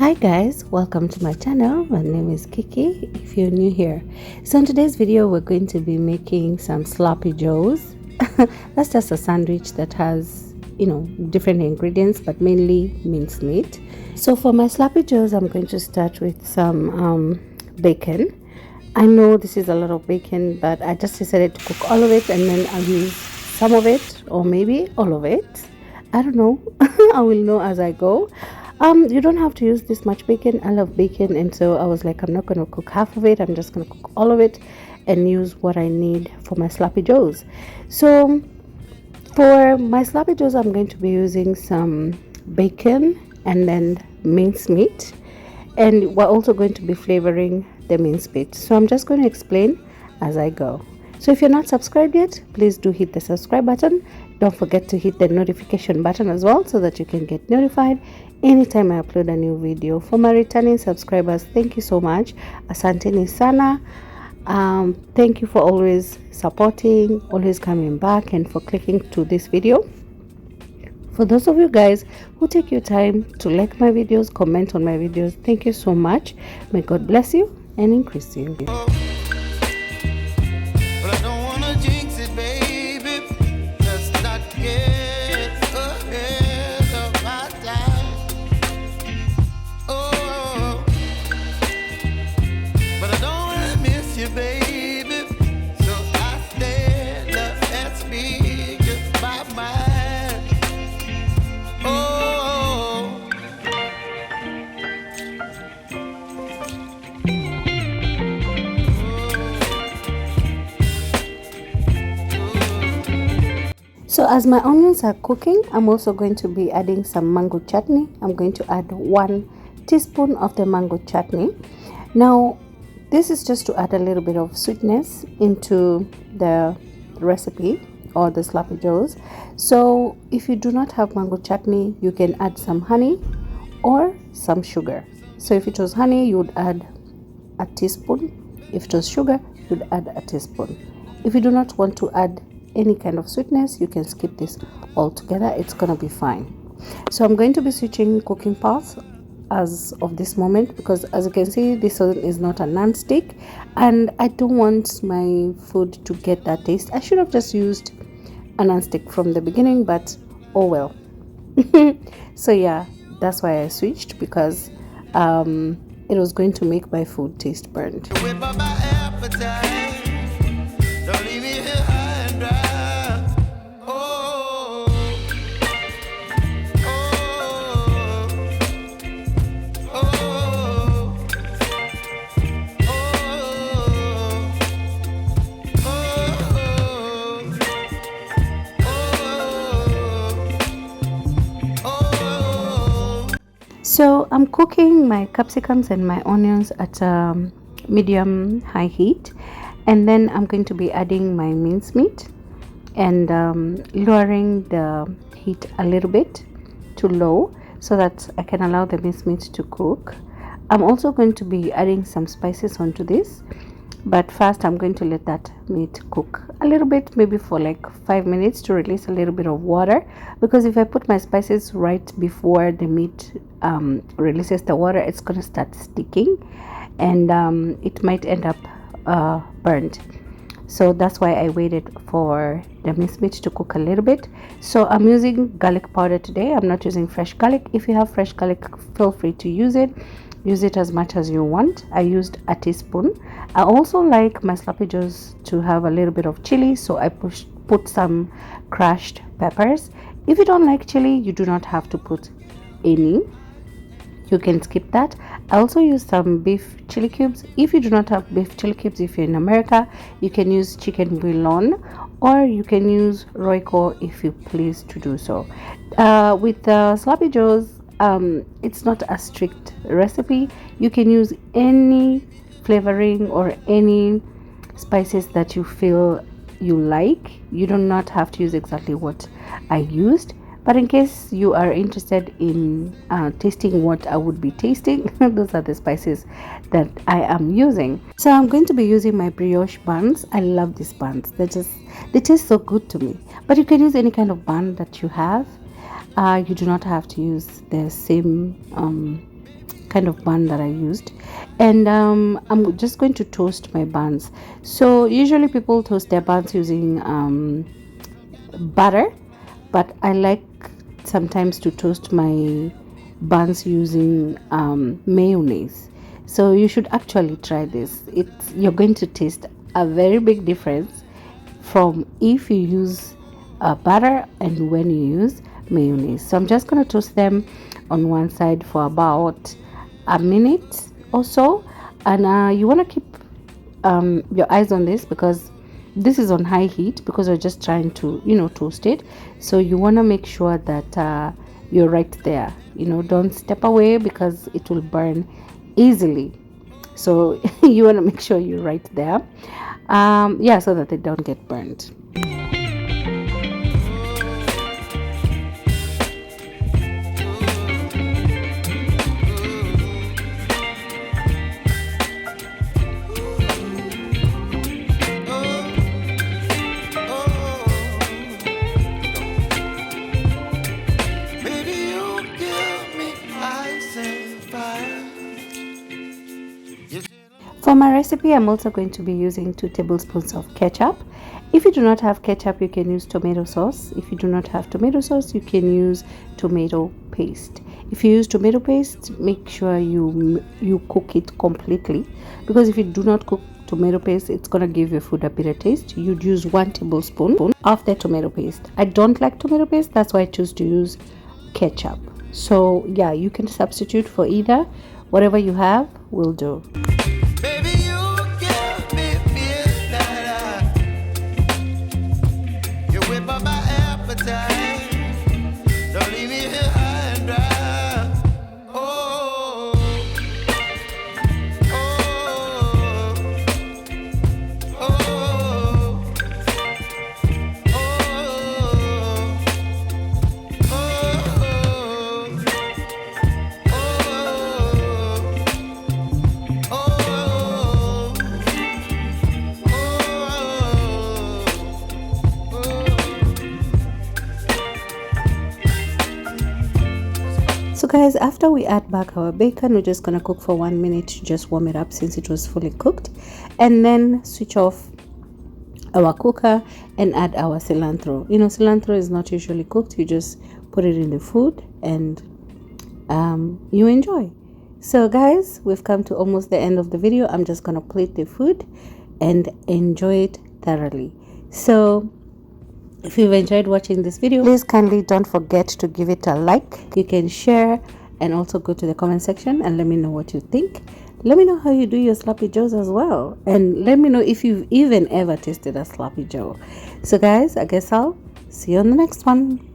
Hi guys, welcome to my channel. My name is Kiki if you're new here. So in today's video we're going to be making some sloppy joes. That's just a sandwich that has different ingredients but mainly mincemeat. So for my sloppy joes I'm going to start with some bacon. I know this is a lot of bacon, but I just decided to cook all of it and then I'll use some of it or maybe all of it. I don't know. I will know as I go. You don't have to use this much bacon. I love bacon, and so I was like, I'm not going to cook half of it. I'm just going to cook all of it and use what I need for my sloppy joes. So for my sloppy joes, I'm going to be using some bacon and then mincemeat, and we're also going to be flavoring the mincemeat. So I'm just going to explain as I go. So if you're not subscribed yet, please do hit the subscribe button. Don't forget to hit the notification button as well so that you can get notified anytime I upload a new video. For my returning subscribers, thank you so much. Asanteni sana. Thank you for always supporting, always coming back, and for clicking to this video. For those of you guys who take your time to like my videos, comment on my videos, thank you so much. May God bless you and increase you. So as my onions are cooking, I'm also going to be adding some mango chutney. I'm going to add 1 teaspoon of the mango chutney. Now, this is just to add a little bit of sweetness into the recipe or the sloppy joes. So if you do not have mango chutney, you can add some honey or some sugar. So if it was honey, you would add a teaspoon. If it was sugar, you'd add a teaspoon. If you do not want to add any kind of sweetness, you can skip this altogether. It's gonna be fine. So I'm going to be switching cooking paths as of this moment because, as you can see, this one is not a non-stick and I don't want my food to get that taste. I should have just used a non-stick from the beginning, but oh well. So yeah, that's why I switched, because it was going to make my food taste burnt. So I'm cooking my capsicums and my onions at medium high heat, and then I'm going to be adding my mincemeat and lowering the heat a little bit to low so that I can allow the mincemeat to cook. I'm also going to be adding some spices onto this, but first I'm going to let that meat cook a little bit, maybe for like 5 minutes, to release a little bit of water, because if I put my spices right before the meat releases the water, it's going to start sticking and it might end up burnt. So that's why I waited for the mincemeat to cook a little bit. So I'm using garlic powder today. I'm not using fresh garlic. If you have fresh garlic, feel free to use it. Use it as much as you want. I used a teaspoon. I also like my sloppy joes to have a little bit of chili, so I put some crushed peppers. If you don't like chili, you do not have to put any. You can skip that. I also use some beef chili cubes. If you do not have beef chili cubes, if you're in America, you can use chicken bouillon, or you can use Royco if you please to do so. With the sloppy joes, it's not a strict recipe. You can use any flavoring or any spices that you feel you like. You do not have to use exactly what I used, but in case you are interested in tasting what I would be tasting, those are the spices that I am using. So I'm going to be using my brioche buns. I love these buns. They taste so good to me. But you can use any kind of bun that you have. You do not have to use the same kind of bun that I used. And I'm just going to toast my buns. So usually people toast their buns using butter, but I like sometimes to toast my buns using mayonnaise. So you should actually try this. You're going to taste a very big difference from if you use butter and when you use mayonnaise. So I'm just going to toast them on one side for about a minute or so, and you want to keep your eyes on this because this is on high heat because we're just trying to toast it. So you want to make sure that you're right there, don't step away because it will burn easily. So you want to make sure you're right there, yeah, so that they don't get burnt. For my recipe, I'm also going to be using 2 tablespoons of ketchup. If you do not have ketchup, you can use tomato sauce. If you do not have tomato sauce, you can use tomato paste. If you use tomato paste, make sure you cook it completely, because if you do not cook tomato paste, it's gonna give your food a bitter taste. You'd use 1 tablespoon of the tomato paste. I don't like tomato paste, that's why I choose to use ketchup. So yeah, you can substitute for either. Whatever you have will do. So guys, after we add back our bacon, we're just gonna cook for 1 minute to just warm it up since it was fully cooked, and then switch off our cooker and add our cilantro. Cilantro is not usually cooked, you just put it in the food and you enjoy. So guys, we've come to almost the end of the video. I'm just gonna plate the food and enjoy it thoroughly. So if you've enjoyed watching this video, please kindly don't forget to give it a like. You can share and also go to the comment section and let me know what you think. Let me know how you do your sloppy joes as well, and let me know if you've even ever tasted a sloppy joe. So guys, I guess I'll see you on the next one.